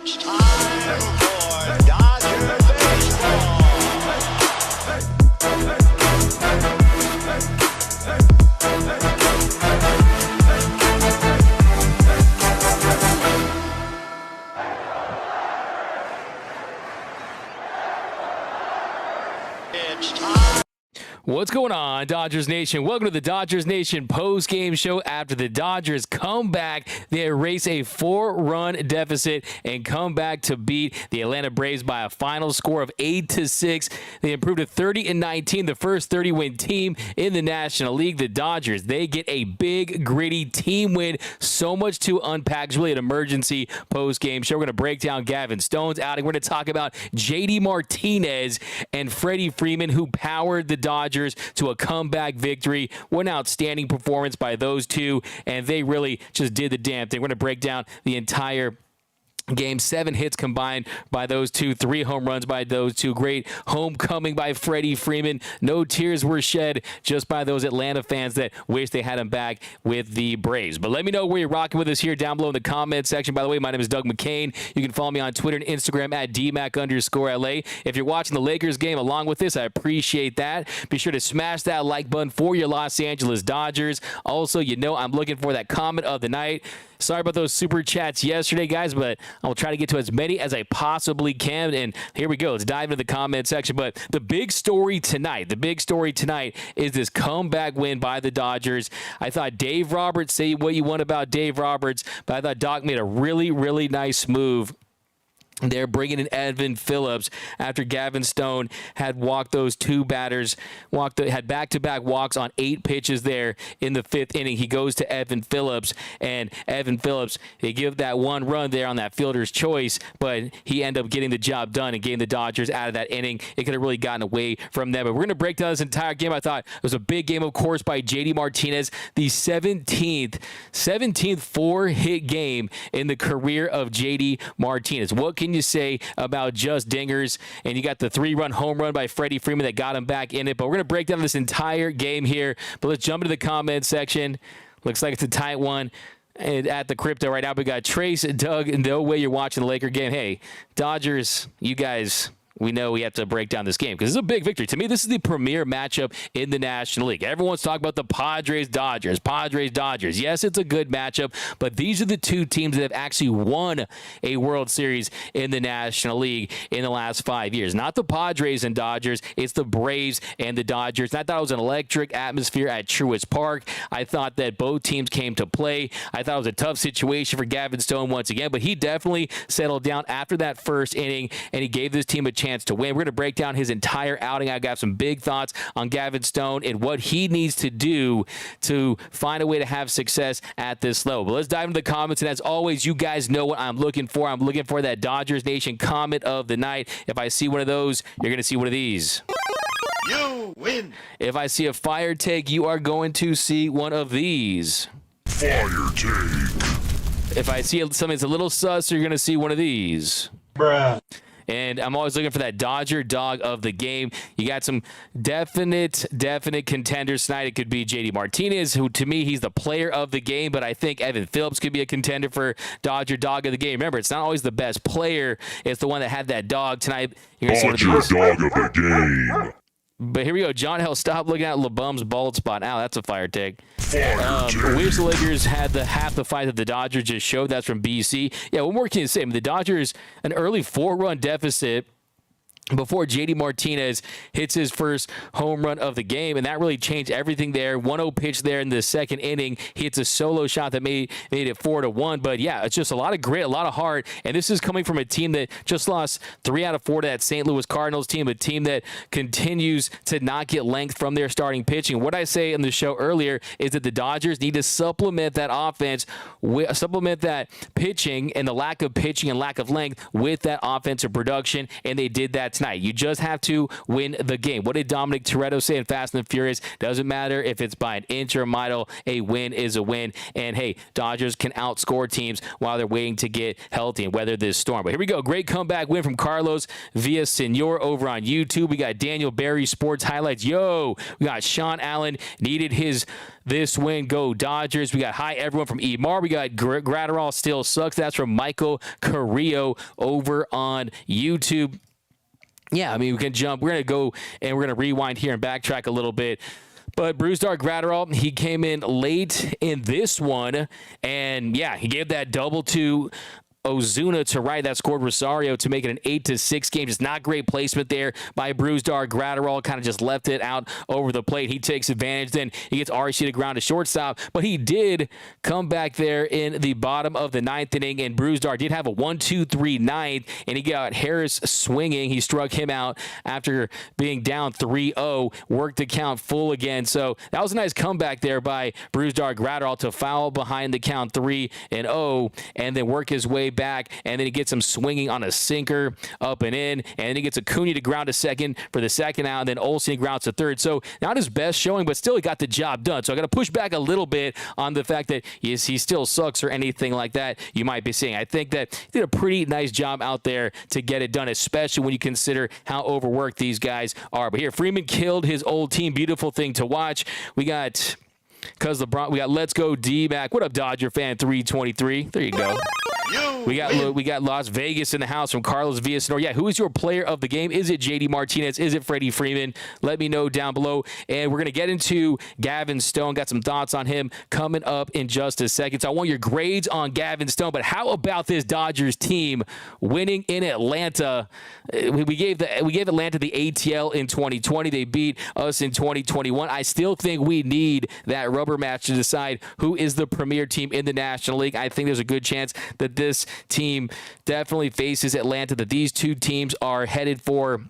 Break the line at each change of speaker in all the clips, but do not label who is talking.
It's time for Dodger baseball. It's time.
What's going on, Dodgers Nation? Welcome to the Dodgers Nation post-game show after the Dodgers come back. They erase a 4-run deficit and come back to beat the Atlanta Braves by a final score of 8-6. They improved to 30-19, the first 30-win team in the National League. The Dodgers, they get a big, gritty team win. So much to unpack. It's really an emergency post-game show. We're going to break down Gavin Stone's outing. We're going to talk about JD Martinez and Freddie Freeman, who powered the Dodgers to a comeback victory. What an outstanding performance by those two, and they really just did the damn thing. We're going to break down the entire game. 7 hits combined by those two, 3 home runs by those two. Great homecoming by Freddie Freeman. No tears were shed just by those Atlanta fans that wish they had him back with the Braves. But let me know where you're rocking with us here down below in the comment section. By the way, my name is Doug McCain. You can follow me on Twitter and Instagram at DMac_LA. If you're watching the Lakers game along with this, I appreciate that. Be sure to smash that like button for your Los Angeles Dodgers. Also, you know I'm looking for that comment of the night. Sorry about those super chats yesterday, guys, but I'll try to get to as many as I possibly can. And here we go. Let's dive into the comment section. But the big story tonight is this comeback win by the Dodgers. I thought Dave Roberts, say what you want about Dave Roberts, but I thought Doc made a really, really nice move. They're bringing in Evan Phillips after Gavin Stone had walked those 2 batters, had back-to-back walks on 8 pitches there in the 5th inning. He goes to Evan Phillips, and Evan Phillips, they give that 1 run there on that fielder's choice, but he ended up getting the job done and getting the Dodgers out of that inning. It could have really gotten away from them. But we're going to break down this entire game. I thought it was a big game, of course, by JD Martinez, the 17th 4-hit game in the career of JD Martinez. What can you say about just dingers? And you got the 3-run home run by Freddie Freeman that got him back in it. But we're going to break down this entire game here. But let's jump into the comment section. Looks like it's a tight one. And at the crypto right now, we got Trace and Doug. No way you're watching the Laker game. Hey, Dodgers, you guys, we know we have to break down this game because it's a big victory. To me, this is the premier matchup in the National League. Everyone's talking about the Padres-Dodgers. Padres-Dodgers. Yes, it's a good matchup, but these are the 2 teams that have actually won a World Series in the National League in the last 5 years. Not the Padres and Dodgers. It's the Braves and the Dodgers. And I thought it was an electric atmosphere at Truist Park. I thought that both teams came to play. I thought it was a tough situation for Gavin Stone once again, but he definitely settled down after that first inning, and he gave this team a chance to win. We're going to break down his entire outing. I've got some big thoughts on Gavin Stone and what he needs to do to find a way to have success at this level. But let's dive into the comments. And as always, you guys know what I'm looking for. I'm looking for that Dodgers Nation comment of the night. If I see one of those, you're going to see one of these.
You win.
If I see a fire take, you are going to see one of these.
Fire take.
If I see something that's a little sus, you're going to see one of these.
Bruh.
And I'm always looking for that Dodger dog of the game. You got some definite contenders tonight. It could be JD Martinez, who to me, he's the player of the game, but I think Evan Phillips could be a contender for Dodger dog of the game. Remember, it's not always the best player. It's the one that had that dog tonight. You're gonna see
Dodger dog of the game.
But here we go. John Hill, stop looking at LeBum's bald spot. Ow, that's a fire take.
Fire take.
Wish the Lakers had the half the fight that the Dodgers just showed. That's from BC. Yeah, what more can you say? I mean, the Dodgers, an early 4-run deficit before JD Martinez hits his first home run of the game, and that really changed everything there. 1-0 pitch there in the 2nd inning. He hits a solo shot that made it 4-1. But yeah, it's just a lot of grit, a lot of heart, and this is coming from a team that just lost 3 out of 4 to that St. Louis Cardinals team, a team that continues to not get length from their starting pitching. What I say in the show earlier is that the Dodgers need to supplement that offense, supplement that pitching and the lack of pitching and lack of length with that offensive production, and they did that tonight. You just have to win the game. What did Dominic Toretto say in Fast and the Furious? Doesn't matter if it's by an inch or a mile. A win is a win. And hey, Dodgers can outscore teams while they're waiting to get healthy and weather this storm. But here we go. Great comeback win from Carlos Villasenor over on YouTube. We got Daniel Barry Sports Highlights. Yo, we got Sean Allen needed this win. Go Dodgers. We got hi everyone from Emar. We got Gratterall still sucks. That's from Michael Carrillo over on YouTube. Yeah, I mean, we can jump. We're going to go and we're going to rewind here and backtrack a little bit. But Brusdar Gratterall, he came in late in this one. And yeah, he gave that double to Ozuna to right. That scored Rosario to make it an 8-6 game. Just not great placement there by Brusdar Gratterall. Kind of just left it out over the plate. He takes advantage. Then he gets RC to ground to shortstop. But he did come back there in the bottom of the ninth inning. And Brusdar did have a 1-2-3 ninth. And he got Harris swinging. He struck him out after being down 3-0. Worked the count full again. So that was a nice comeback there by Brusdar Gratterall to foul behind the count 3-0. And then work his way back, and then he gets him swinging on a sinker up and in, and then he gets Acuna to ground to second for the second out, and then Olsen grounds to third. So not his best showing, but still he got the job done. So I got to push back a little bit on the fact that he still sucks or anything like that you might be seeing. I think that he did a pretty nice job out there to get it done, especially when you consider how overworked these guys are. But here, Freeman killed his old team. Beautiful thing to watch. We got Let's Go D-Mac. What up, Dodger fan 323? There you go. We got Las Vegas in the house from Carlos Villasenor. Yeah, who is your player of the game? Is it JD Martinez? Is it Freddie Freeman? Let me know down below. And we're going to get into Gavin Stone. Got some thoughts on him coming up in just a second. So I want your grades on Gavin Stone. But how about this Dodgers team winning in Atlanta? We gave Atlanta the ATL in 2020. They beat us in 2021. I still think we need that rubber match to decide who is the premier team in the National League. I think there's a good chance that this team definitely faces Atlanta, that these two teams are headed for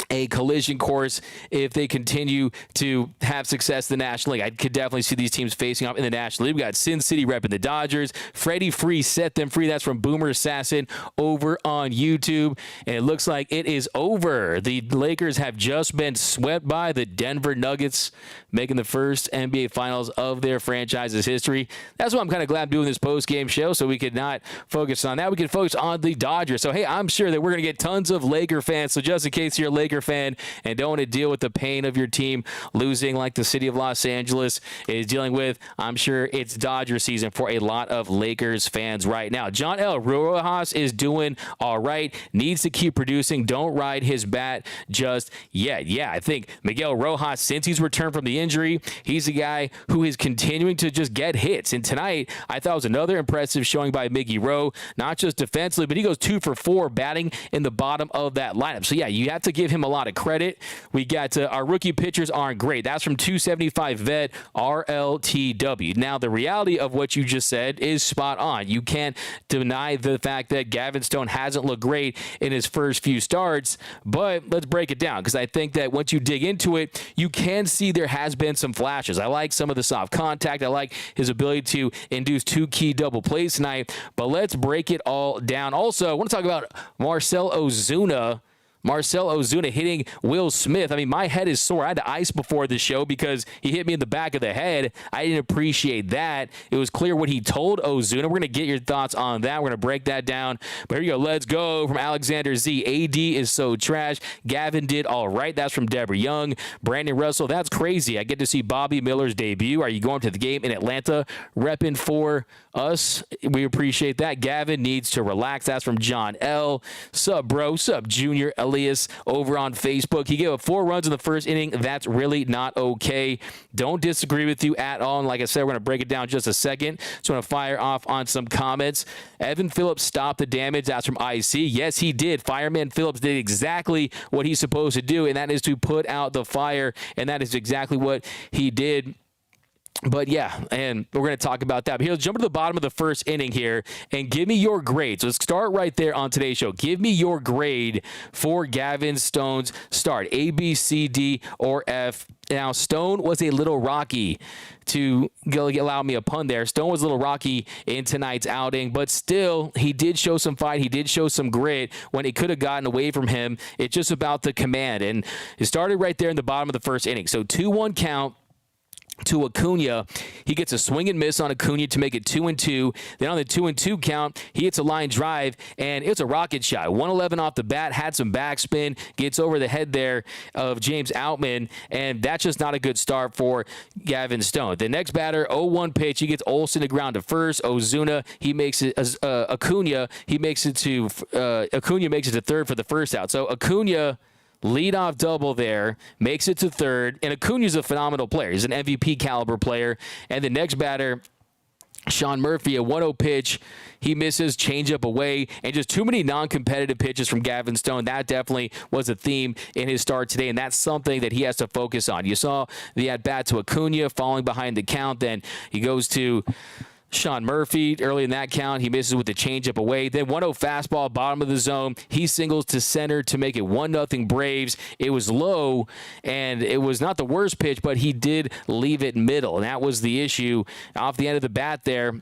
a collision course if they continue to have success in the National League. I could definitely see these teams facing up in the National League. We got Sin City repping the Dodgers. Freddie Free set them free. That's from Boomer Assassin over on YouTube. And it looks like it is over. The Lakers have just been swept by the Denver Nuggets, making the first NBA Finals of their franchise's history. That's why I'm kind of glad I'm doing this post-game show, so we could not focus on that. We could focus on the Dodgers. So, hey, I'm sure that we're going to get tons of Laker fans. So just in case you're a Laker fan and don't want to deal with the pain of your team losing like the city of Los Angeles is dealing with, I'm sure it's Dodger season for a lot of Lakers fans right now. John L. Rojas is doing all right. Needs to keep producing. Don't ride his bat just yet. Yeah, I think Miguel Rojas, since he's returned from the injury, he's a guy who is continuing to just get hits. And tonight, I thought was another impressive showing by Miggy Rowe, not just defensively, but he goes 2 for 4 batting in the bottom of that lineup. So yeah, you have to give him a lot of credit. We got our rookie pitchers aren't great. That's from 275 vet RLTW. Now, the reality of what you just said is spot on. You can't deny the fact that Gavin Stone hasn't looked great in his first few starts, but let's break it down, because I think that once you dig into it, you can see there has been some flashes. I like some of the soft contact. I like his ability to induce 2 key double plays tonight, but let's break it all down. Also, I want to talk about Marcell Ozuna. Marcell Ozuna hitting Will Smith. I mean, my head is sore. I had to ice before the show because he hit me in the back of the head. I didn't appreciate that. It was clear what he told Ozuna. We're going to get your thoughts on that. We're going to break that down. But here you go. Let's go from Alexander Z. AD is so trash. Gavin did all right. That's from Deborah Young. Brandon Russell, that's crazy. I get to see Bobby Miller's debut. Are you going to the game in Atlanta repping for us? We appreciate that. Gavin needs to relax. That's from John L. Sup, bro? Sup, Junior Elias over on Facebook. He gave up 4 runs in the first inning. That's really not okay. Don't disagree with you at all. And like I said, we're going to break it down in just a second. So I'm going to fire off on some comments. Evan Phillips stopped the damage. That's from IC. Yes, he did. Fireman Phillips did exactly what he's supposed to do, and that is to put out the fire, and that is exactly what he did. But yeah, and we're going to talk about that. But here, let's jump to the bottom of the first inning here and give me your grades. Let's start right there on today's show. Give me your grade for Gavin Stone's start. A, B, C, D, or F. Now, Stone was a little rocky, to allow me a pun there. Stone was a little rocky in tonight's outing, but still, he did show some fight. He did show some grit when it could have gotten away from him. It's just about the command. And it started right there in the bottom of the first inning. So 2-1 count to Acuna. He gets a swing and miss on Acuna to make it 2-2. Then on the 2-2 count, he hits a line drive, and it's a rocket shot. 111 off the bat, had some backspin, gets over the head there of James Outman, and that's just not a good start for Gavin Stone. The next batter, 0-1 pitch, he gets Olsen to ground to first. Ozuna, he makes it, Acuna, he makes it to, Acuna makes it to third for the first out. So Acuna, leadoff double there, makes it to third, and Acuna's a phenomenal player. He's an MVP caliber player. And the next batter, Sean Murphy, a 1-0 pitch, he misses, changeup away, and just too many non-competitive pitches from Gavin Stone. That definitely was a theme in his start today, and that's something that he has to focus on. You saw the at-bat to Acuna falling behind the count, then he goes to Sean Murphy early in that count. He misses with the changeup away. Then 1-0 fastball, bottom of the zone. He singles to center to make it 1-0 Braves. It was low, and it was not the worst pitch, but he did leave it middle, and that was the issue off the end of the bat there.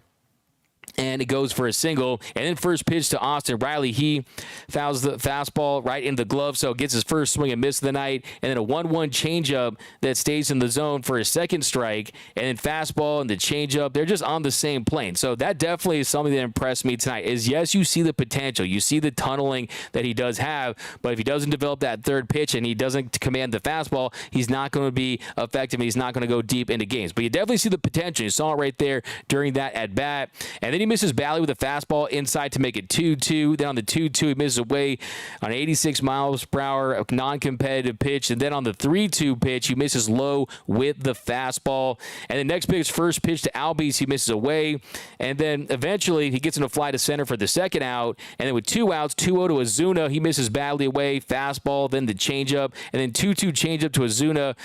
And it goes for a single. And then first pitch to Austin Riley. He fouls the fastball right in the glove, so gets his first swing and miss of the night. And then a 1-1 changeup that stays in the zone for his second strike. And then fastball and the changeup, they're just on the same plane. So that definitely is something that impressed me tonight. Is yes, you see the potential. You see the tunneling that he does have. But if he doesn't develop that third pitch and he doesn't command the fastball, he's not going to be effective. And he's not going to go deep into games. But you definitely see the potential. You saw it right there during that at-bat. And then he misses Bally with a fastball inside to make it 2-2. Then on the 2-2, he misses away on 86 miles per hour, a non-competitive pitch. And then on the 3-2 pitch, he misses low with the fastball. And the next pitch, first pitch to Albies, he misses away. And then eventually, he gets in a fly to center for the second out. And then with 2 outs, 2-0 to Ozuna, he misses badly away, fastball, then the changeup. And then 2-2 changeup to Ozuna.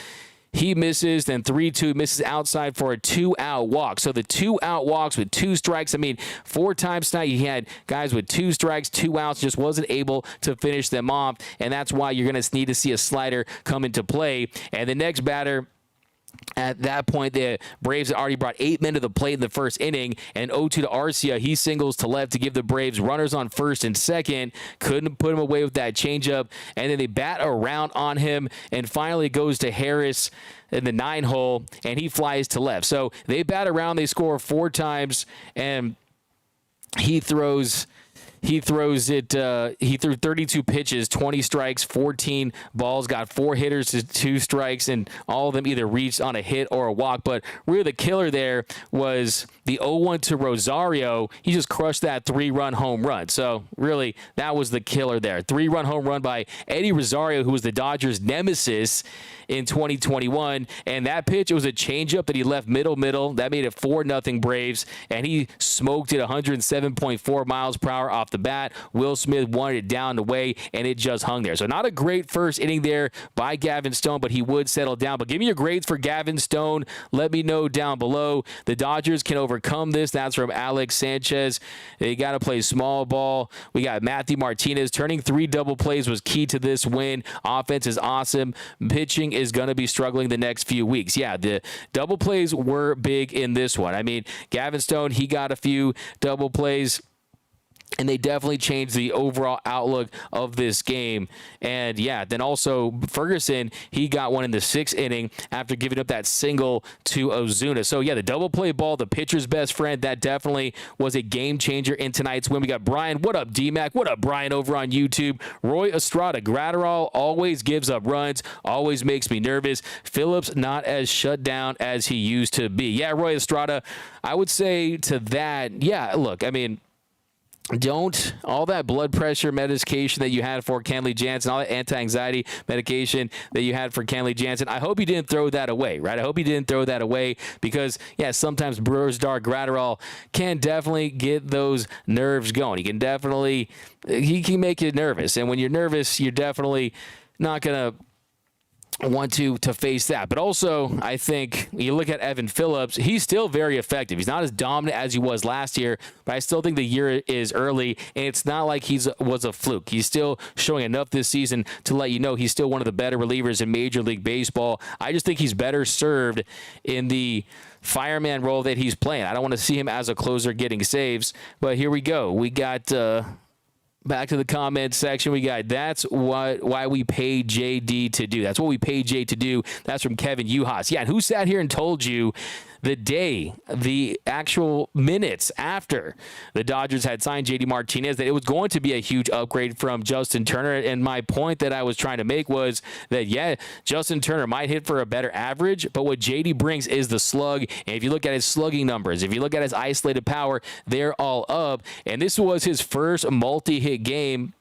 He misses, then 3-2, misses outside for a 2-out walk. So the 2-out walks with 2 strikes. I mean, 4 times tonight he had guys with 2 strikes, 2 outs, just wasn't able to finish them off. And that's why you're going to need to see a slider come into play. And the next batter, at that point, the Braves had already brought 8 men to the plate in the first inning, and 0-2 to Arcia. He singles to left to give the Braves runners on first and second. Couldn't put him away with that changeup, and then they bat around on him, and finally it goes to Harris in the 9-hole, and he flies to left. So they bat around, they score 4 times, and he throws it. He threw 32 pitches, 20 strikes, 14 balls, got 4 hitters to 2 strikes, and all of them either reached on a hit or a walk. But really, the killer there was the 0-1 to Rosario. He just crushed that 3-run home run. So really, that was the killer there. 3-run home run by Eddie Rosario, who was the Dodgers' nemesis in 2021. And that pitch, it was a changeup that he left middle. That made it 4-0 Braves, and he smoked it 107.4 miles per hour off the bat. Will Smith wanted it down the way, and it just hung there. So not a great first inning there by Gavin Stone, but he would settle down. But give me your grades for Gavin Stone. Let me know down below. The Dodgers can overcome this. That's from Alex Sanchez. They got to play small ball. We got Matthew Martinez. Turning 3 double plays was key to this win. Offense is awesome. Pitching is going to be struggling the next few weeks. Yeah, the double plays were big in this one. I mean, Gavin Stone, he got a few double plays, and they definitely changed the overall outlook of this game. And yeah, then also Ferguson, he got one in the 6th inning after giving up that single to Ozuna. So yeah, the double play ball, the pitcher's best friend, that definitely was a game changer in tonight's win. We got Brian. What up, D-Mac? What up, Brian, over on YouTube? Roy Estrada, Gratterall always gives up runs, always makes me nervous. Phillips not as shut down as he used to be. Yeah, Roy Estrada, I would say to that, yeah, look, I mean, don't all that blood pressure medication that you had for Kenley Jansen, all that anti-anxiety medication that you had for Kenley Jansen, I hope you didn't throw that away, right? I hope you didn't throw that away because, yeah, sometimes Brewers Dark Gratterall can definitely get those nerves going. He can make you nervous. And when you're nervous, you're definitely not going to want to face that. But also, I think you look at Evan Phillips, he's still very effective. He's not as dominant as he was last year, but I still think the year is early, and it's not like was a fluke. He's still showing enough this season to let you know he's still one of the better relievers in Major League Baseball. I just think he's better served in the fireman role that he's playing. I don't want to see him as a closer getting saves, but here we go. We got... back to the comment section. We got, that's why we pay JD to do. That's what we pay Jay to do. That's from Kevin Uhas. Yeah, and who sat here and told you the actual minutes after the Dodgers had signed JD Martinez that it was going to be a huge upgrade from Justin Turner? And my point that I was trying to make was that, yeah, Justin Turner might hit for a better average, but what JD brings is the slug. And if you look at his slugging numbers, if you look at his isolated power, they're all up. And this was his first multi-hit game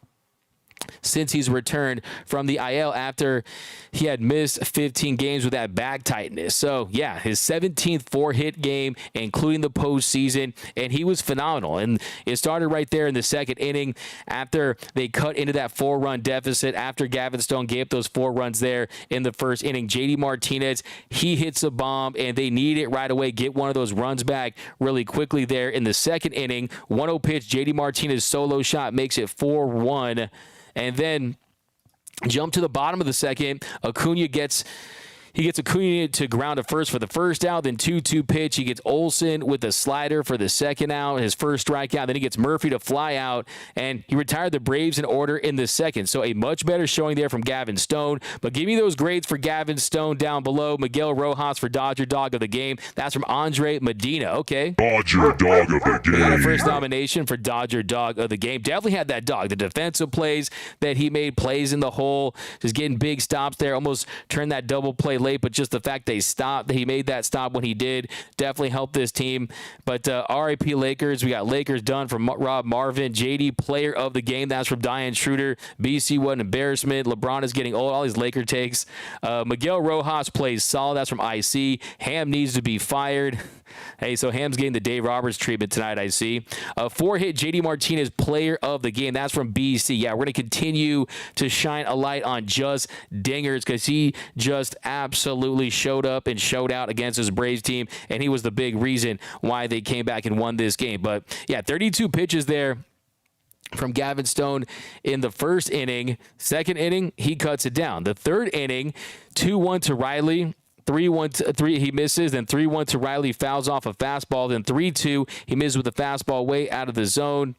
since he's returned from the IL after he had missed 15 games with that back tightness. So, yeah, his 17th four-hit game, including the postseason, and he was phenomenal. And it started right there in the second inning after they cut into that 4-run deficit, after Gavin Stone gave those 4 runs there in the first inning. JD Martinez, he hits a bomb, and they need it right away, get one of those runs back really quickly there in the second inning. 1-0 pitch, JD Martinez solo shot makes it 4-1. And then jump to the bottom of the second. Acuna gets Acuna to ground to first for the first out. Then 2-2 pitch. He gets Olsen with a slider for the second out, his first strikeout. Then he gets Murphy to fly out, and he retired the Braves in order in the second. So a much better showing there from Gavin Stone. But give me those grades for Gavin Stone down below. Miguel Rojas for Dodger Dog of the Game. That's from Andre Medina. Okay.
Dodger Dog of the
We got a
Game.
first nomination for Dodger Dog of the Game. Definitely had that dog. The defensive plays that he made, plays in the hole, just getting big stops there, almost turned that double play late, but just the fact they stopped, that he made that stop when he did, definitely helped this team. But RIP Lakers, we got Lakers done from Rob Marvin. JD Player of the Game, that's from Diane Schroeder. BC, what an embarrassment. LeBron is getting old, all these Laker takes. Miguel Rojas plays solid, that's from IC. Ham needs to be fired. Hey, so Ham's getting the Dave Roberts treatment tonight, I see. 4-hit JD Martinez Player of the Game. That's from BC. Yeah, we're going to continue to shine a light on just dingers because he just absolutely showed up and showed out against his Braves team, and he was the big reason why they came back and won this game. But, yeah, 32 pitches there from Gavin Stone in the first inning. Second inning, he cuts it down. The third inning, 2-1 to Riley. 3-1, he misses, then 3-1 to Riley, fouls off a fastball, then 3-2, he misses with a fastball way out of the zone.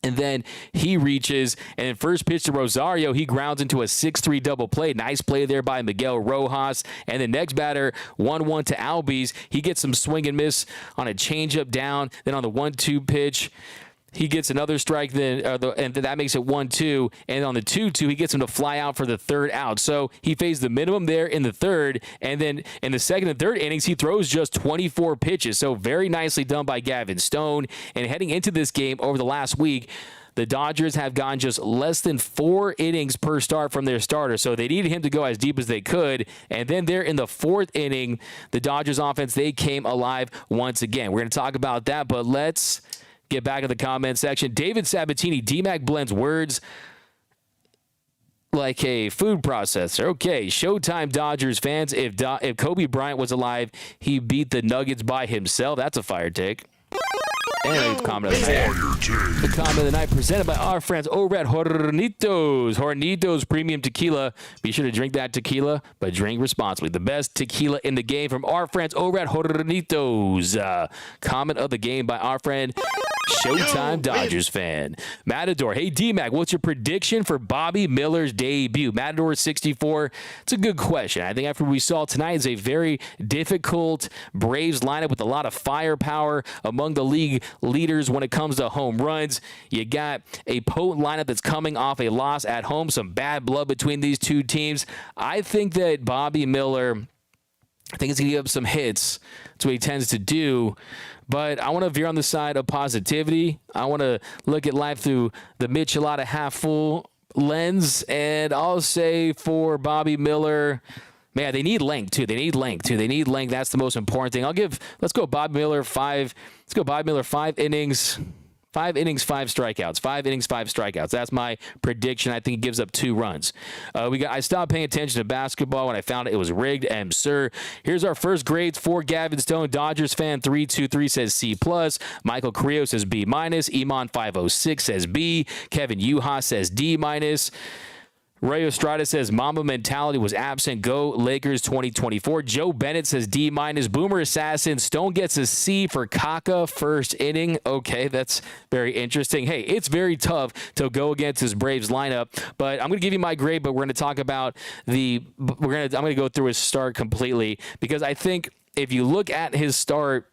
And then he reaches, and then first pitch to Rosario, he grounds into a 6-3 double play. Nice play there by Miguel Rojas. And the next batter, 1-1 to Albies. He gets some swing and miss on a changeup down. Then on the 1-2 pitch, he gets another strike, and that makes it 1-2. And on the 2-2, he gets him to fly out for the third out. So he faced the minimum there in the third. And then in the second and third innings, he throws just 24 pitches. So very nicely done by Gavin Stone. And heading into this game over the last week, the Dodgers have gone just less than 4 innings per start from their starter. So they needed him to go as deep as they could. And then there in the fourth inning, the Dodgers offense, they came alive once again. We're going to talk about that, but let's get back in the comment section. David Sabatini, D-Mac blends words like a food processor. Okay, Showtime Dodgers fans, if Kobe Bryant was alive, he beat the Nuggets by himself. That's a fire take. And comment of the night. The comment of the night presented by our friends over at Hornitos. Hornitos Premium Tequila. Be sure to drink that tequila, but drink responsibly. The best tequila in the game from our friends over at Hornitos. Comment of the game by our friend Showtime Dodgers fan. Matador, hey D-Mac, what's your prediction for Bobby Miller's debut? Matador 64, it's a good question. I think after we saw tonight is a very difficult Braves lineup with a lot of firepower among the league leaders when it comes to home runs. You got a potent lineup that's coming off a loss at home, some bad blood between these two teams. I think that Bobby Miller, I think it's going to give up some hits. That's what he tends to do. But I want to veer on the side of positivity. I want to look at life through the Michelada half full lens. And I'll say for Bobby Miller, man, they need length too. They need length. That's the most important thing. Let's go Bobby Miller 5 innings, 5 innings, 5 strikeouts. 5 innings, 5 strikeouts. That's my prediction. I think he gives up 2 runs. I stopped paying attention to basketball when I found it was rigged. Sir, here's our first grades for Gavin Stone. Dodgers fan 323 says C+. Michael Carrillo says B-. Iman 506 says B. Kevin Yuha says D-. Ray Estrada says Mamba mentality was absent. Go Lakers 2024. Joe Bennett says D-. Boomer Assassin. Stone gets a C for Kaka first inning. Okay, that's very interesting. Hey, it's very tough to go against his Braves lineup, but I'm going to give you my grade, but we're going to talk about I'm going to go through his start completely, because I think if you look at his start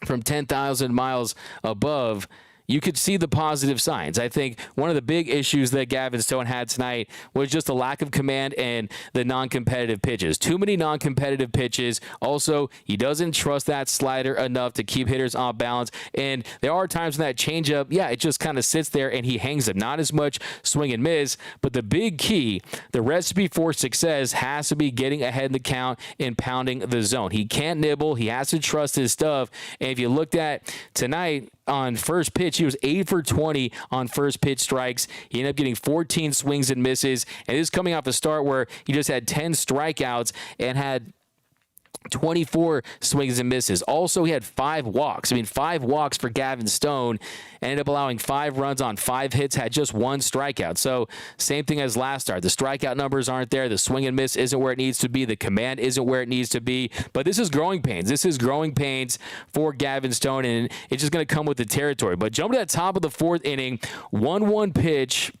from 10,000 miles above, you could see the positive signs. I think one of the big issues that Gavin Stone had tonight was just the lack of command and the non-competitive pitches. Too many non-competitive pitches. Also, he doesn't trust that slider enough to keep hitters off balance. And there are times when that changeup, it just kind of sits there and he hangs them. Not as much swing and miss, but the big key, the recipe for success has to be getting ahead in the count and pounding the zone. He can't nibble. He has to trust his stuff. And if you looked at tonight, on first pitch, he was 8 for 20 on first pitch strikes. He ended up getting 14 swings and misses. And this is coming off a start where he just had 10 strikeouts and had 24 swings and misses. Also, he had 5 walks. 5 walks for Gavin Stone. Ended up allowing 5 runs on 5 hits, had just 1 strikeout. So, same thing as last start. The strikeout numbers aren't there. The swing and miss isn't where it needs to be. The command isn't where it needs to be. But this is growing pains. This is growing pains for Gavin Stone, and it's just going to come with the territory. But jump to that top of the 4th inning, 1-1 pitch.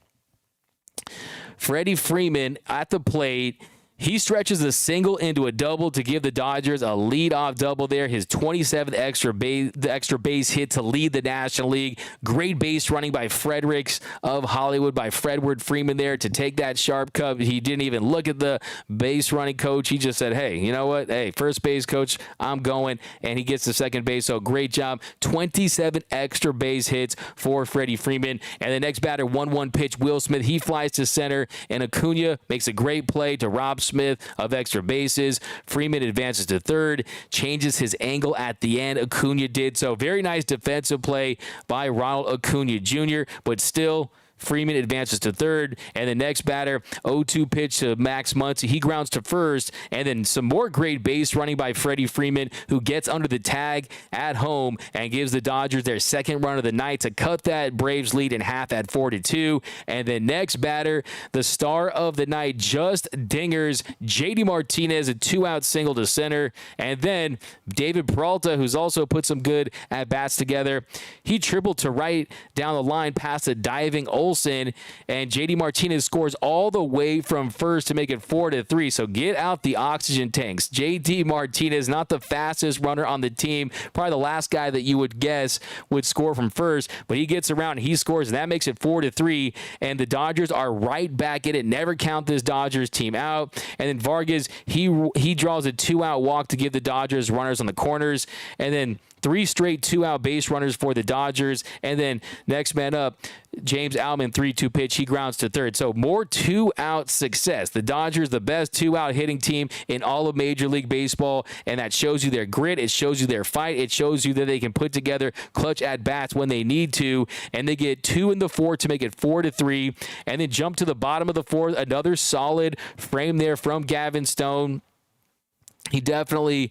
Freddie Freeman at the plate. He stretches a single into a double to give the Dodgers a lead-off double there. His 27th extra base hit to lead the National League. Great base running by Fredericks of Hollywood, by Fredward Freeman there to take that sharp cut. He didn't even look at the base running coach. He just said, hey, you know what? Hey, first base coach, I'm going. And he gets to second base. So great job. 27 extra base hits for Freddie Freeman. And the next batter, 1-1 pitch, Will Smith. He flies to center, and Acuna makes a great play to rob Smith of extra bases. Freeman advances to third, changes his angle at the end. Acuna did so. Very nice defensive play by Ronald Acuna Jr., but still, Freeman advances to third, and the next batter, 0-2 pitch to Max Muncy. He grounds to first, and then some more great base running by Freddie Freeman, who gets under the tag at home and gives the Dodgers their second run of the night to cut that Braves lead in half at 4-2. And then next batter, the star of the night, just dingers, JD Martinez, a 2-out single to center. And then David Peralta, who's also put some good at-bats together, he tripled to right down the line past a diving Olsen, and JD Martinez scores all the way from first to make it 4-3. So get out the oxygen tanks. JD Martinez, not the fastest runner on the team, probably the last guy that you would guess would score from first, but he gets around and he scores, and that makes it 4-3. And the Dodgers are right back in it. Never count this Dodgers team out. And then Vargas, he draws a 2-out walk to give the Dodgers runners on the corners, and then 3 straight 2-out base runners for the Dodgers. And then next man up, James Outman, 3-2 pitch. He grounds to third. So more 2-out success. The Dodgers, the best 2-out hitting team in all of Major League Baseball. And that shows you their grit. It shows you their fight. It shows you that they can put together clutch at-bats when they need to. And they get 2 in the 4th to make it 4-3. And then jump to the bottom of the 4th. Another solid frame there from Gavin Stone. He definitely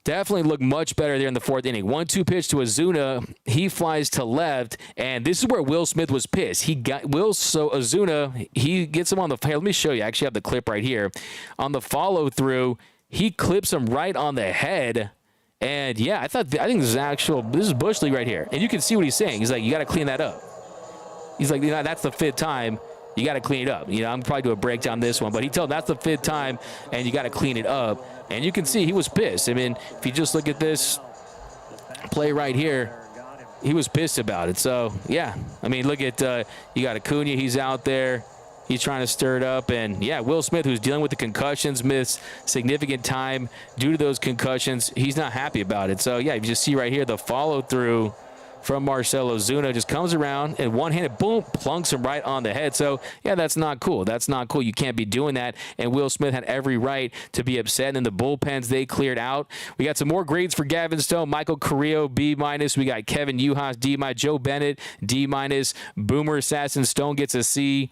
looked much better there in the 4th inning. 1-2 pitch to Ozuna. He flies to left, and this is where Will Smith was pissed. Ozuna, he gets him on the. Here, let me show you. I actually have the clip right here. On the follow through, he clips him right on the head. And yeah, I think this is Bush League right here. And you can see what he's saying. He's like, you got to clean that up. He's like, that's the 5th time. You got to clean it up. I'm probably do a breakdown on this one, but he told him that's the 5th time, and you got to clean it up. And you can see he was pissed. If you just look at this play right here, he was pissed about it. So, yeah. Look at you got Acuna. He's out there. He's trying to stir it up. And, yeah, Will Smith, who's dealing with the concussions, missed significant time due to those concussions. He's not happy about it. So, yeah, you just see right here the follow-through from Marcell Ozuna. Just comes around and one-handed, boom, plunks him right on the head. So, yeah, that's not cool. That's not cool. You can't be doing that. And Will Smith had every right to be upset. And then the bullpens, they cleared out. We got some more grades for Gavin Stone. Michael Carrillo, B-. We got Kevin Uhas, D-. Joe Bennett, D-. Boomer Assassin Stone gets a C.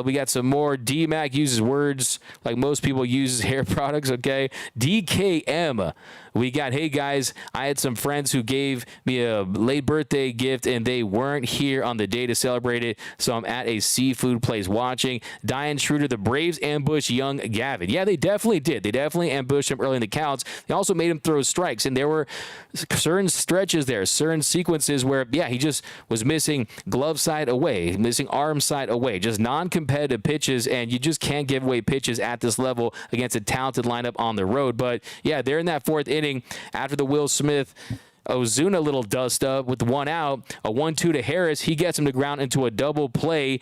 We got some more. D-Mac uses words like most people use hair products, okay? DKM. We got, hey, guys, I had some friends who gave me a late birthday gift, and they weren't here on the day to celebrate it, so I'm at a seafood place watching. Diane Schroeder, the Braves ambush young Gavin. Yeah, they definitely did. They definitely ambushed him early in the counts. They also made him throw strikes, and there were certain stretches there, certain sequences where, yeah, he just was missing glove side away, missing arm side away, just non-competitive pitches, and you just can't give away pitches at this level against a talented lineup on the road. But, yeah, they're in that fourth inning after the Will Smith Ozuna little dust up with one out, a 1-2 to Harris. He gets him to ground into a double play.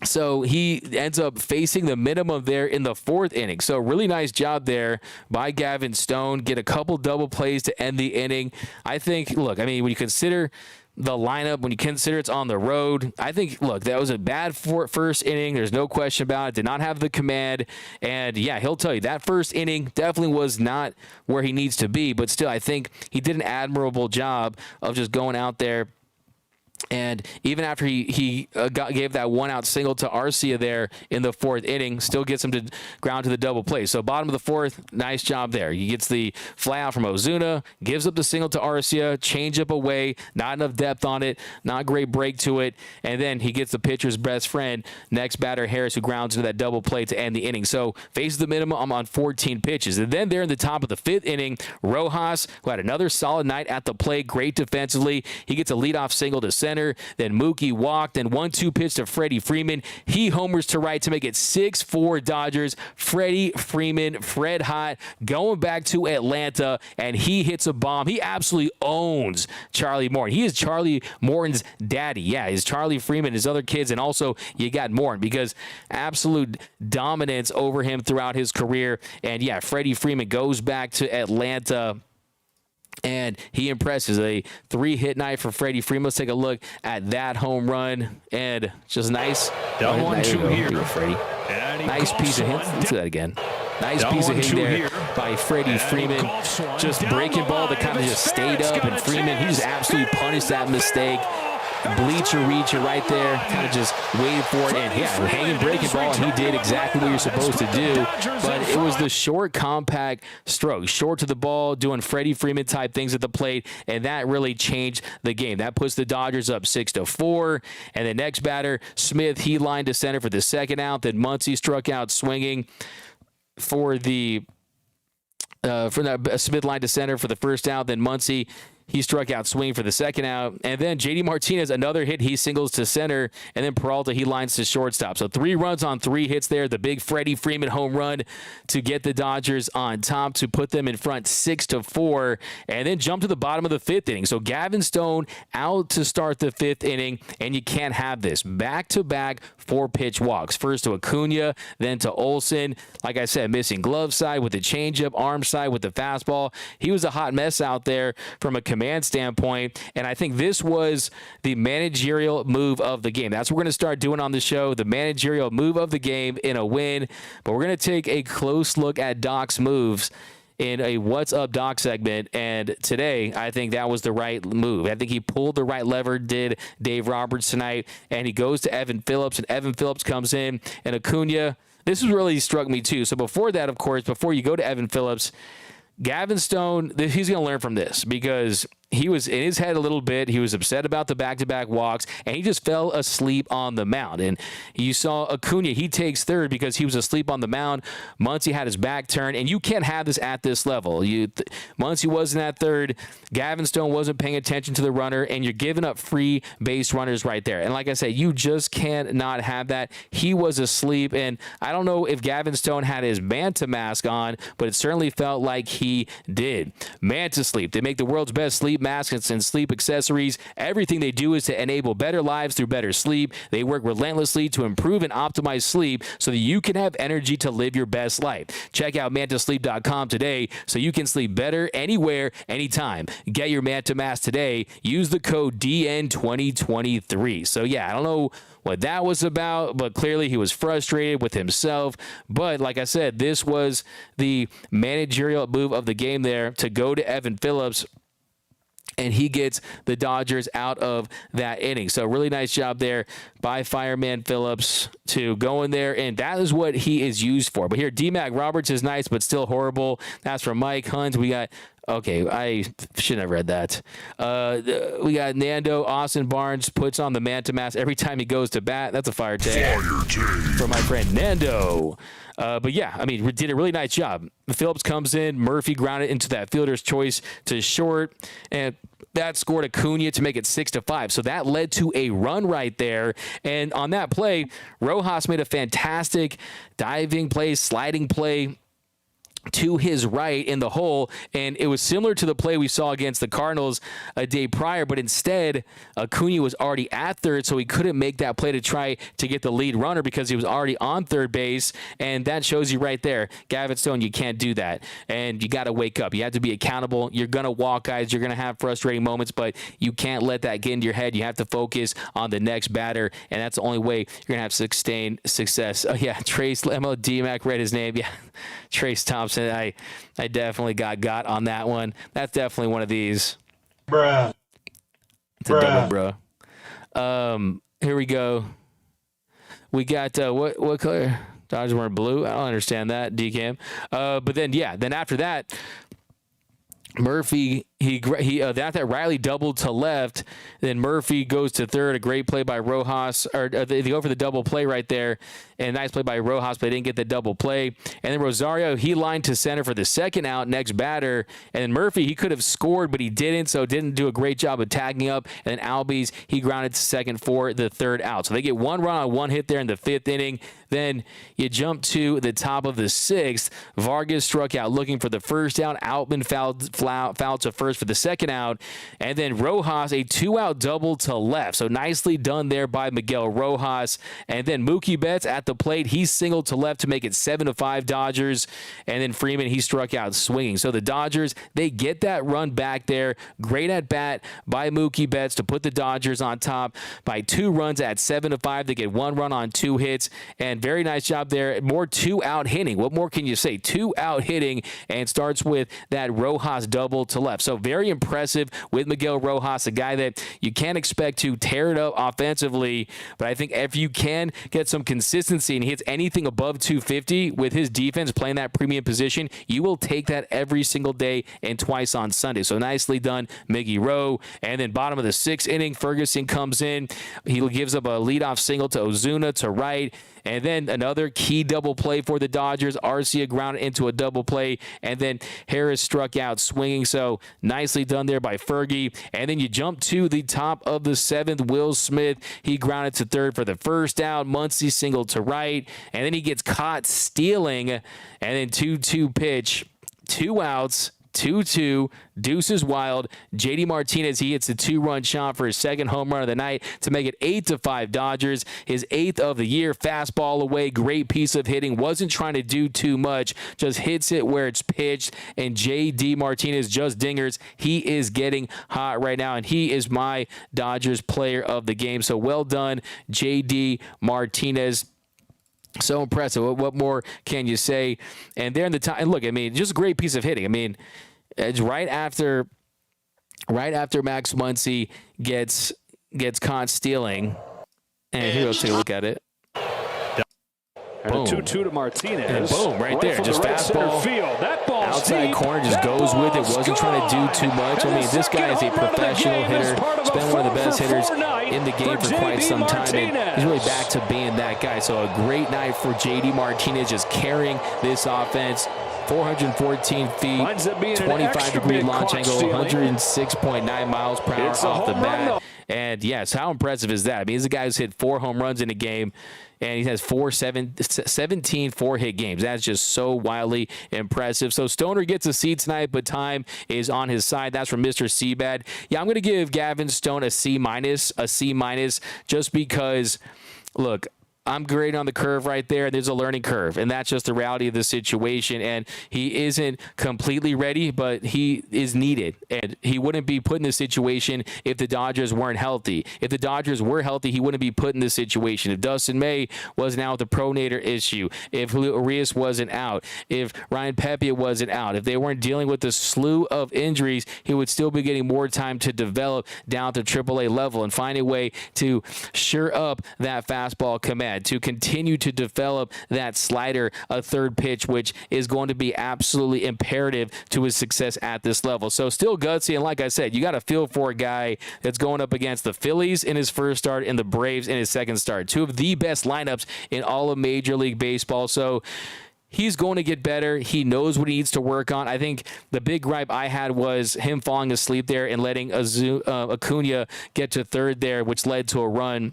So he ends up facing the minimum there in the fourth inning. So really nice job there by Gavin Stone. Get a couple double plays to end the inning. I think, look, I mean, when you consider the lineup, when you consider it's on the road, I think, look, that was a bad first inning. There's no question about it. Did not have the command. And, yeah, he'll tell you that first inning definitely was not where he needs to be. But still, I think he did an admirable job of just going out there. And even after he gave that one-out single to Arcia there in the fourth inning, still gets him to ground to the double play. So bottom of the fourth, nice job there. He gets the fly out from Ozuna, gives up the single to Arcia, change up away, not enough depth on it, not a great break to it, and then he gets the pitcher's best friend, next batter Harris, who grounds into that double play to end the inning. So faces the minimum on 14 pitches. And then there in the top of the fifth inning, Rojas, who had another solid night at the plate, great defensively. He gets a leadoff single to center. Then Mookie walked, then 1-2 pitch to Freddie Freeman. He homers to right to make it 6-4 Dodgers. Freddie Freeman, Fred hot, going back to Atlanta, and he hits a bomb. He absolutely owns Charlie Morton. He is Charlie Morton's daddy. Yeah, he's Charlie Freeman, his other kids, and also you got Morton because absolute dominance over him throughout his career. And, yeah, Freddie Freeman goes back to Atlanta, and he impresses. A 3-hit night for Freddie Freeman. Let's take a look at that home run. And just nice.
Down 1-2 here.
Freddie. Nice piece of hit. Let's do that again. Nice piece of hit there by Freddie Freeman. Just breaking ball that kind of just stayed up. And Freeman, he just absolutely punished that mistake. Bleacher reacher right there, kind of just waited for it, and yeah, hanging breaking ball, and he did exactly what you're supposed to do. But it was the short, compact stroke, short to the ball, doing Freddie Freeman type things at the plate, and that really changed the game. That puts the Dodgers up 6-4. And the next batter, Smith, he lined to center for the second out. Then Muncy struck out swinging for the Smith lined to center for the first out. Then Muncy, he struck out swing for the second out. And then J.D. Martinez, another hit. He singles to center. And then Peralta, he lines to shortstop. So 3 runs on 3 hits there. The big Freddie Freeman home run to get the Dodgers on top, to put them in front 6-4. And then jump to the bottom of the 5th inning. So Gavin Stone out to start the 5th inning. And you can't have this. Back-to-back 4-pitch walks. First to Acuna, then to Olsen. Like I said, missing glove side with the changeup, arm side with the fastball. He was a hot mess out there from a command standpoint, and I think this was the managerial move of the game. That's what we're going to start doing on the show, the managerial move of the game in a win. But we're going to take a close look at Doc's moves in a What's Up Doc segment, and today I think that was the right move. I think he pulled the right lever, did Dave Roberts tonight, and he goes to Evan Phillips, and Evan Phillips comes in, and Acuna, this really struck me too. So before that, of course, before you go to Evan Phillips, Gavin Stone, he's going to learn from this because he was in his head a little bit. He was upset about the back-to-back walks, and he just fell asleep on the mound. And you saw Acuna, he takes third because he was asleep on the mound. Muncy had his back turned, and you can't have this at this level. Muncy wasn't at third. Gavin Stone wasn't paying attention to the runner, and you're giving up free base runners right there. And like I said, you just can't not have that. He was asleep, and I don't know if Gavin Stone had his Manta mask on, but it certainly felt like he did. Manta sleep. They make the world's best sleep sleep masks and sleep accessories. Everything they do is to enable better lives through better sleep. They work relentlessly to improve and optimize sleep so that you can have energy to live your best life. Check out mantasleep.com today so you can sleep better anywhere, anytime. Get your Manta mask today. Use the code DN2023. So yeah, I don't know what that was about, but clearly he was frustrated with himself. But like I said, this was the managerial move of the game there to go to Evan Phillips, and he gets the Dodgers out of that inning. So really nice job there by Fireman Phillips to go in there, and that is what he is used for. But here, D-Mac Roberts is nice, but still horrible. That's from Mike Hunt. We got... Okay, I shouldn't have read that. We got Nando. Austin Barnes puts on the Manta mask every time he goes to bat. That's a fire take for my friend Nando. But yeah, I mean, did a really nice job. Phillips comes in. Murphy grounded into that fielder's choice to short, and that scored Acuna to make it 6-5. So that led to a run right there. And on that play, Rojas made a fantastic diving play, sliding play to his right in the hole, and it was similar to the play we saw against the Cardinals a day prior, but instead Acuna was already at third, so he couldn't make that play to try to get the lead runner because he was already on third base. And that shows you right there, Gavin Stone, you can't do that, and you got to wake up. You have to be accountable. You're going to walk guys, you're going to have frustrating moments, but you can't let that get into your head. You have to focus on the next batter, and that's the only way you're going to have sustained success. Oh yeah, Trace Lemo, D-Mac read his name. Yeah, Trace Thompson. I definitely got on that one. That's definitely one of these.
Bruh.
It's a double, bro. Here we go. We got what color? Dodgers weren't blue. I don't understand that, DCAM. But then after that, Murphy, that Riley doubled to left, then Murphy goes to third. A great play by Rojas, or they go for the double play right there, and a nice play by Rojas, but they didn't get the double play. And then Rosario, he lined to center for the second out, next batter. And then Murphy, he could have scored, but he didn't, so didn't do a great job of tagging up. And then Albies, he grounded to second for the third out. So they get one run on one hit there in the fifth inning. Then you jump to the top of the sixth. Vargas struck out looking for the first out. Outman fouled to first for the second out. And then Rojas, a two-out double to left. So nicely done there by Miguel Rojas. And then Mookie Betts at the plate. He singled to left to make it 7-5 Dodgers. And then Freeman, he struck out swinging. So the Dodgers, they get that run back there. Great at bat by Mookie Betts to put the Dodgers on top by 2 runs at 7-5. They get 1 run on 2 hits. And very nice job there. More 2-out hitting. What more can you say? 2-out hitting, and starts with that Rojas double to left. So very impressive with Miguel Rojas, a guy that you can't expect to tear it up offensively. But I think if you can get some consistency and he hits anything above 250 with his defense playing that premium position, you will take that every single day and twice on Sunday. So nicely done, Miggy Rowe. And then bottom of the 6th inning, Ferguson comes in. He gives up a leadoff single to Ozuna to right. And then another key double play for the Dodgers. Arcia grounded into a double play, and then Harris struck out swinging. So nicely done there by Fergie. And then you jump to the top of the 7th. Will Smith, he grounded to third for the first out. Muncy singled to right, and then he gets caught stealing. And then 2-2 pitch, 2 outs. 2-2, deuces wild. JD Martinez, he hits a 2-run shot for his 2nd home run of the night to make it 8-5 Dodgers. His 8th of the year, fastball away, great piece of hitting. Wasn't trying to do too much, just hits it where it's pitched. And JD Martinez just dingers. He is getting hot right now, and he is my Dodgers player of the game. So well done, JD Martinez. So impressive. What more can you say? And there in the time, and look, I mean, just a great piece of hitting. I mean, it's right after Max Muncy gets caught stealing. And here, let's take a look at it.
And a 2-2 to Martinez.
And boom, right there. Just fastball.
That ball
outside corner, just goes with it. Wasn't trying to do too much. I mean, this guy is a professional hitter. He's been one of the best hitters in the game for quite some time. And he's really back to being that guy. So a great night for JD Martinez, just carrying this offense. 414 feet, 25-degree launch angle, 106.9 miles per hour off the bat. And yes, how impressive is that? I mean, he's a guy who's hit 4 home runs in a game, and he has 17 4-hit games. That's just so wildly impressive. So Stoner gets a C tonight, but time is on his side. That's from Mr. Seabad. Yeah, I'm going to give Gavin Stone a C-, just because, look, I'm great on the curve right there. There's a learning curve, and that's just the reality of the situation. And he isn't completely ready, but he is needed. And he wouldn't be put in this situation if the Dodgers weren't healthy. If the Dodgers were healthy, he wouldn't be put in this situation. If Dustin May wasn't out with the pronator issue, if Julio Urias wasn't out, if Ryan Pepiot wasn't out, if they weren't dealing with the slew of injuries, he would still be getting more time to develop down to AAA level and find a way to sure up that fastball command, to continue to develop that slider, a third pitch, which is going to be absolutely imperative to his success at this level. So still gutsy, and like I said, you got to feel for a guy that's going up against the Phillies in his first start and the Braves in his second start. 2 of the best lineups in all of Major League Baseball. So he's going to get better. He knows what he needs to work on. I think the big gripe I had was him falling asleep there and letting Acuna get to third there, which led to a run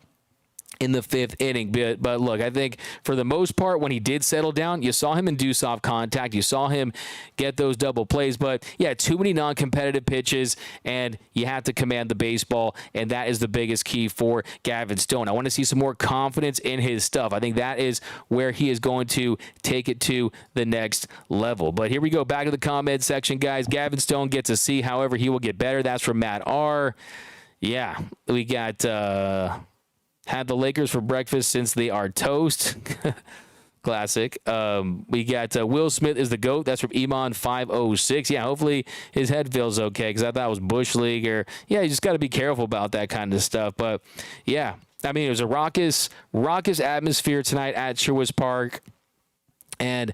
in the 5th inning. But look, I think for the most part, when he did settle down, you saw him induce off contact. You saw him get those double plays. But yeah, too many non-competitive pitches, and you have to command the baseball, and that is the biggest key for Gavin Stone. I want to see some more confidence in his stuff. I think that is where he is going to take it to the next level. But here we go, back to the comment section, guys. Gavin Stone gets a C. However, he will get better. That's from Matt R. Yeah, we got... had the Lakers for breakfast since they are toast. Classic. We got Will Smith is the GOAT. That's from Iman506. Yeah, hopefully his head feels okay, because I thought it was Bush League. Or yeah, you just got to be careful about that kind of stuff. But yeah, I mean, it was a raucous atmosphere tonight at Truist Park. And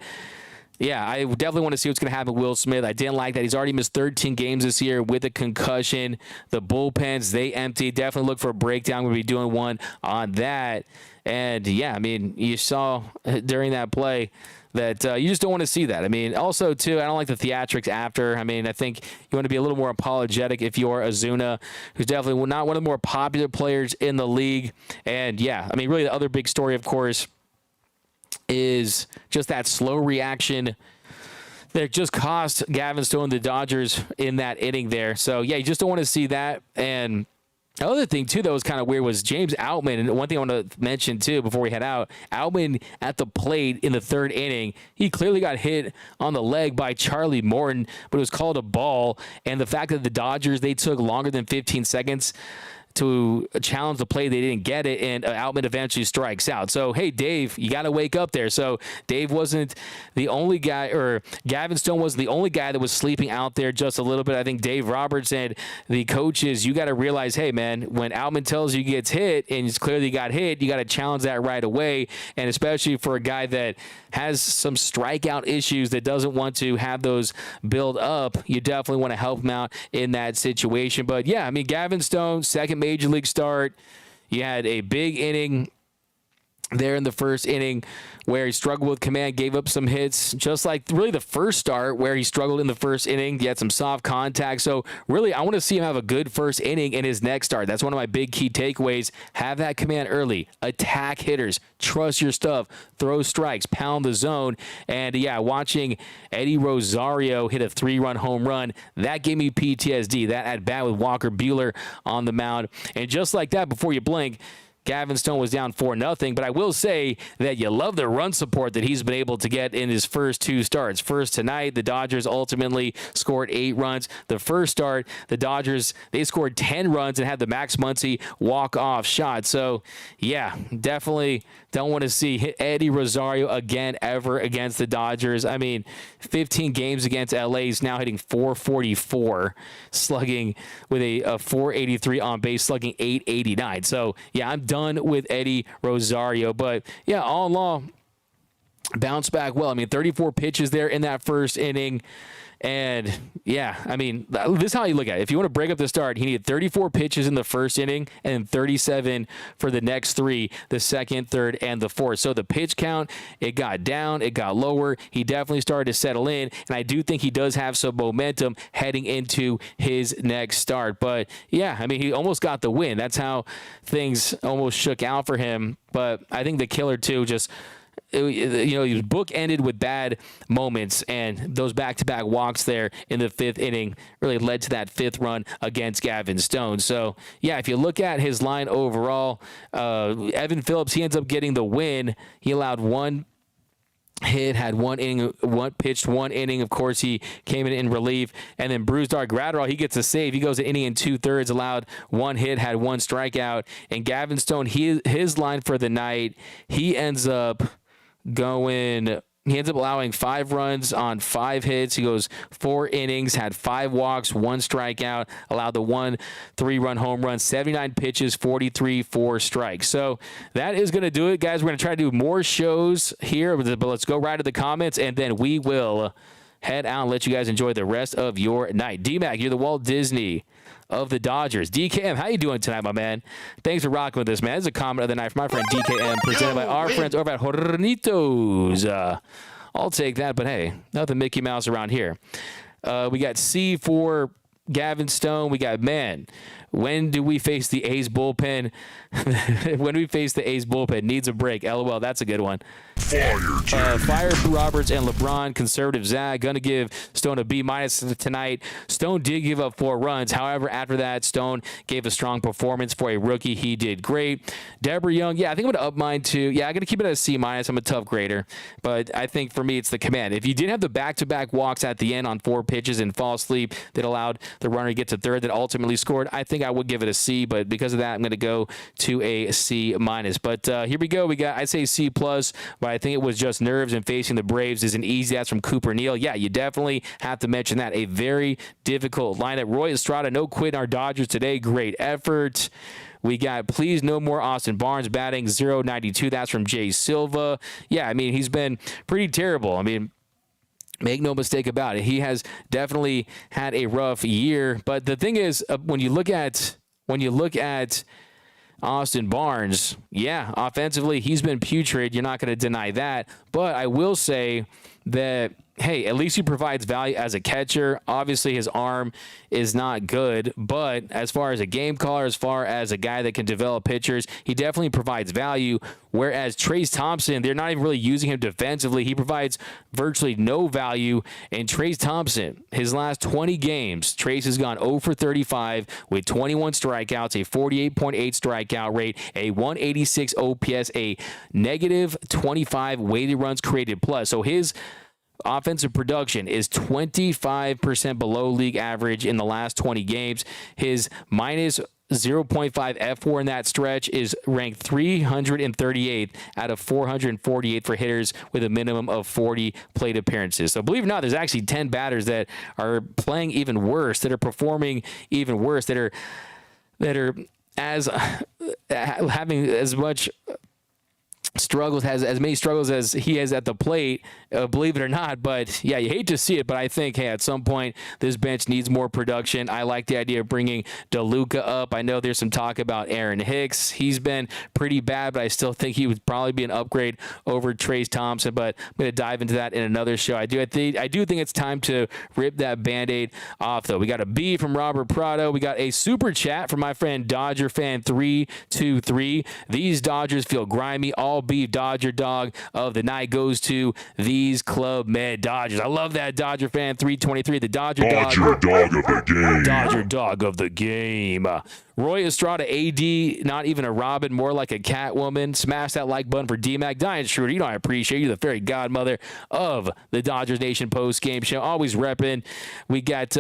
yeah, I definitely want to see what's going to happen with Will Smith. I didn't like that. He's already missed 13 games this year with a concussion. The bullpens, they empty. Definitely look for a breakdown. We'll be doing one on that. And, yeah, I mean, you saw during that play that you just don't want to see that. I mean, also, too, I don't like the theatrics after. I mean, I think you want to be a little more apologetic if you're Ozuna, who's definitely not one of the more popular players in the league. And, yeah, I mean, really the other big story, of course, is just that slow reaction that just cost Gavin Stone the Dodgers in that inning there. So, yeah, you just don't want to see that. And the other thing, too, that was kind of weird was James Outman. And one thing I want to mention, too, before we head out, Outman at the plate in the 3rd inning, he clearly got hit on the leg by Charlie Morton, but it was called a ball. And the fact that the Dodgers, they took longer than 15 seconds to challenge the play, they didn't get it, and Outman eventually strikes out. So, hey, Dave, you got to wake up there. So, Dave wasn't the only guy, or Gavin Stone wasn't the only guy that was sleeping out there just a little bit. I think Dave Roberts and the coaches, you got to realize, hey, man, when Outman tells you he gets hit, and he's clearly got hit, you got to challenge that right away, and especially for a guy that has some strikeout issues that doesn't want to have those build up, you definitely want to help him out in that situation. But, yeah, I mean, Gavin Stone, second Major League start. You had a big inning there in the 1st inning where he struggled with command, gave up some hits, just like really the first start where he struggled in the 1st inning. He had some soft contact. So really, I want to see him have a good 1st inning in his next start. That's one of my big key takeaways. Have that command early. Attack hitters. Trust your stuff. Throw strikes. Pound the zone. And yeah, watching Eddie Rosario hit a 3-run home run, that gave me PTSD. That at bat with Walker Buehler on the mound. And just like that, before you blink, Gavin Stone was down 4-0, but I will say that you love the run support that he's been able to get in his first 2 starts. First tonight, the Dodgers ultimately scored 8 runs. The first start, the Dodgers, they scored 10 runs and had the Max Muncy walk-off shot. So, yeah, definitely don't want to see Eddie Rosario again ever against the Dodgers. I mean, 15 games against LA. He's now hitting .444, slugging with a .483 on base, slugging .889. So, yeah, I'm done with Eddie Rosario. But, yeah, all in all, bounced back well. I mean, 34 pitches there in that first inning. And, yeah, I mean, this is how you look at it. If you want to break up the start, he needed 34 pitches in the first inning and 37 for the next three, the second, third, and the fourth. So the pitch count, it got down, it got lower. He definitely started to settle in, and I do think he does have some momentum heading into his next start. But, yeah, I mean, he almost got the win. That's how things almost shook out for him. But I think the killer, too, just – he was bookended with bad moments, and those back-to-back walks there in the fifth inning really led to that fifth run against Gavin Stone. So, yeah, if you look at his line overall, Evan Phillips, he ends up getting the win. He allowed one hit, had one inning, pitched one inning. Of course, he came in relief. And then Brusdar Graterol, he gets a save. He goes an inning and 2/3, allowed one hit, had one strikeout. And Gavin Stone, his line for the night, he ends up allowing 5 runs on 5 hits. He goes 4 innings, had 5 walks, 1 strikeout, allowed the 1 3-run home run, 79 pitches, 43 4 strikes. So that is going to do it, guys. We're going to try to do more shows here, but let's go right to the comments, and then we will head out and let you guys enjoy the rest of your night. D-Mac, you're the Walt Disney of the Dodgers. DKM, how you doing tonight, my man? Thanks for rocking with this, man. This is a comment of the night from my friend DKM, presented by our friends over at Hornitos. I'll take that, but hey, nothing Mickey Mouse around here. We got C for Gavin Stone. We got, man, when do we face the A's bullpen? When we face the A's bullpen, needs a break. LOL, that's a good one. Fire Roberts and LeBron, conservative Zach, going to give Stone a B- tonight. Stone did give up 4 runs. However, after that, Stone gave a strong performance for a rookie. He did great. Deborah Young, yeah, I think I'm going to up mine too. Yeah, I'm going to keep it at a C-. I'm a tough grader. But I think for me, it's the command. If you didn't have the back-to-back walks at the end on 4 pitches and fall asleep that allowed the runner to get to third that ultimately scored, I think I would give it a C. But because of that, I'm going to go to a C-. But here we go. I'd say C+, but I think it was just nerves, and facing the Braves isn't easy. That's from Cooper Neal. Yeah, you definitely have to mention that. A very difficult lineup. Roy Estrada, no quit in our Dodgers today. Great effort. We got, please no more Austin Barnes batting, 0.92. That's from Jay Silva. Yeah, I mean, he's been pretty terrible. I mean, make no mistake about it. He has definitely had a rough year. But the thing is, when you look at Austin Barnes, yeah, offensively, he's been putrid. You're not going to deny that. But I will say that, hey, at least he provides value as a catcher. Obviously, his arm is not good, but as far as a game caller, as far as a guy that can develop pitchers, he definitely provides value. Whereas Trace Thompson, they're not even really using him defensively. He provides virtually no value. And Trace Thompson, his last 20 games, Trace has gone 0 for 35 with 21 strikeouts, a 48.8 strikeout rate, a 186 OPS, a negative 25 weighted runs created plus. So his offensive production is 25% below league average in the last 20 games. His minus 0.5 F4 in that stretch is ranked 338th out of 448 for hitters with a minimum of 40 plate appearances. So believe it or not, there's actually 10 batters that are playing even worse, that are performing even worse, that are as having as much struggles, has as many struggles as he has at the plate, believe it or not. But yeah, you hate to see it, but I think, hey, at some point this bench needs more production. I like the idea of bringing DeLuca up. I know there's some talk about Aaron Hicks. He's been pretty bad, but I still think he would probably be an upgrade over Trace Thompson. But I'm going to dive into that in another show. I do think it's time to rip that Band-Aid off, though. We got a B from Robert Prado. We got a super chat from my friend Dodger Fan 323. These Dodgers feel grimy. All beef Dodger dog of the night goes to these Club Med Dodgers. I love that, Dodger Fan 323. The Dodger dog
of the game.
Dodger dog of the game. Roy Estrada, AD, not even a Robin, more like a Catwoman. Smash that like button for D-Mac. Diane Schroeder, you know I appreciate you, the fairy godmother of the Dodgers Nation post-game show. Always repping. We got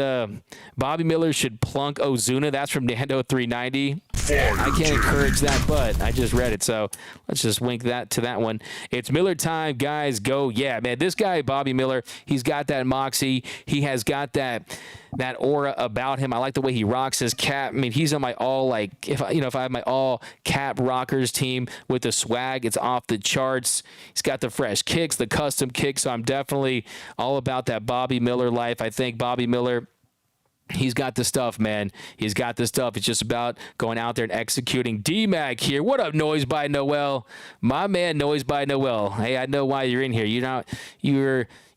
Bobby Miller should plunk Ozuna. That's from Nando390. I can't encourage that, but I just read it, so let's just wink that to that one. It's Miller time, guys. Go. Yeah, man, this guy, Bobby Miller, he's got that moxie. He has got that that aura about him. I like the way he rocks his cap. I mean, he's on my all, like, if I have my all cap rockers team with the swag, it's off the charts. He's got the fresh kicks, the custom kicks. So I'm definitely all about that Bobby Miller life. I think Bobby Miller, he's got the stuff, man. He's got the stuff. It's just about going out there and executing. D-Mac here. What up, Noise by Noel? My man, Noise by Noel. Hey, I know why you're in here. You don't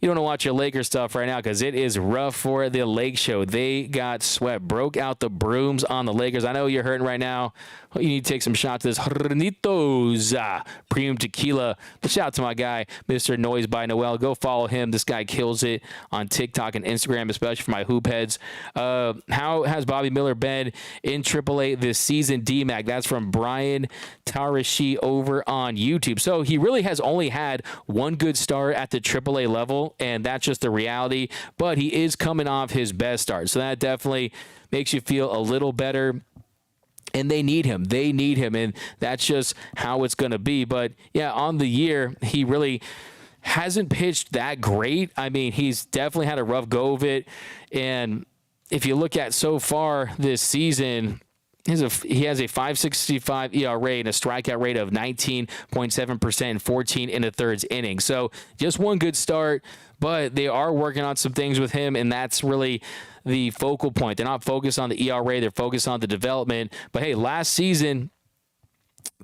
want to watch your Lakers stuff right now because it is rough for the Lake Show. They got swept, broke out the brooms on the Lakers. I know you're hurting right now. You need to take some shots of this Hornitos Premium Tequila. But shout out to my guy, Mr. Noise by Noel. Go follow him. This guy kills it on TikTok and Instagram, especially for my hoop heads. How has Bobby Miller been in AAA this season, D-Mac? That's from Brian Tarashi over on YouTube. So he really has only had one good start at the AAA level, and that's just the reality. But he is coming off his best start. So that definitely makes you feel a little better. And they need him. They need him. And that's just how it's going to be. But, yeah, on the year, he really hasn't pitched that great. I mean, he's definitely had a rough go of it. And if you look at so far this season, he has a 5.65 ERA and a strikeout rate of 19.7% and 14 in the third inning. So just one good start, but they are working on some things with him, and that's really the focal point. They're not focused on the ERA. They're focused on the development. But, hey, last season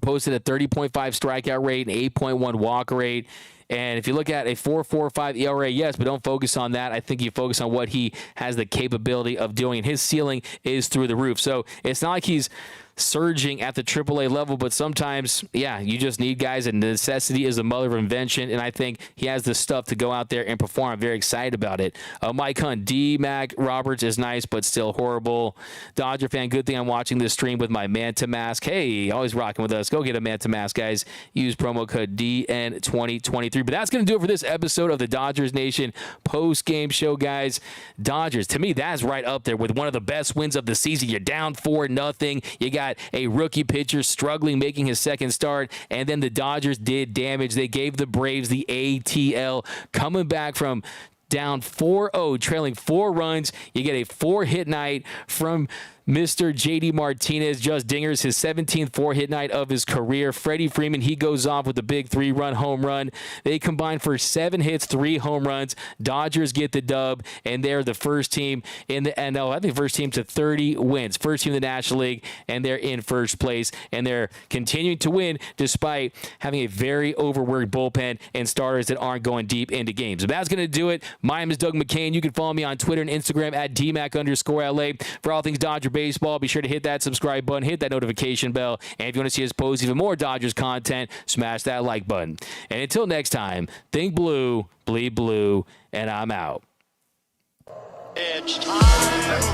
posted a 30.5 strikeout rate and 8.1 walk rate. And if you look at a 4.45 ERA, yes, but don't focus on that. I think you focus on what he has the capability of doing. And his ceiling is through the roof. So it's not like he's surging at the AAA level, but sometimes, yeah, you just need guys, and necessity is the mother of invention, and I think he has the stuff to go out there and perform. I'm very excited about it. Mike Hunt, D-Mac Roberts is nice, but still horrible. Dodger fan, good thing I'm watching this stream with my Manta mask. Hey, always rocking with us. Go get a Manta mask, guys. Use promo code DN2023. But that's going to do it for this episode of the Dodgers Nation post-game show, guys. Dodgers, to me, that's right up there with one of the best wins of the season. You're down 4-0. You got a rookie pitcher struggling, making his second start, and then the Dodgers did damage. They gave the Braves the ATL, coming back from down 4-0, trailing 4 runs. You get a 4-hit night from Mr. J.D. Martinez. Just dingers, his 17th 4-hit night of his career. Freddie Freeman, he goes off with a big 3-run home run. They combine for 7 hits, 3 home runs. Dodgers get the dub, and they're the first team in the NL. I think first team to 30 wins. First team in the National League, and they're in first place. And they're continuing to win despite having a very overworked bullpen and starters that aren't going deep into games. So that's going to do it. My name is Doug McCain. You can follow me on Twitter and Instagram at DMAC_LA for all things Dodger baseball. Be sure to hit that subscribe button, hit that notification bell, and if you want to see us post even more Dodgers content, smash that like button. And until next time, think blue, bleed blue, and I'm out.
It's time.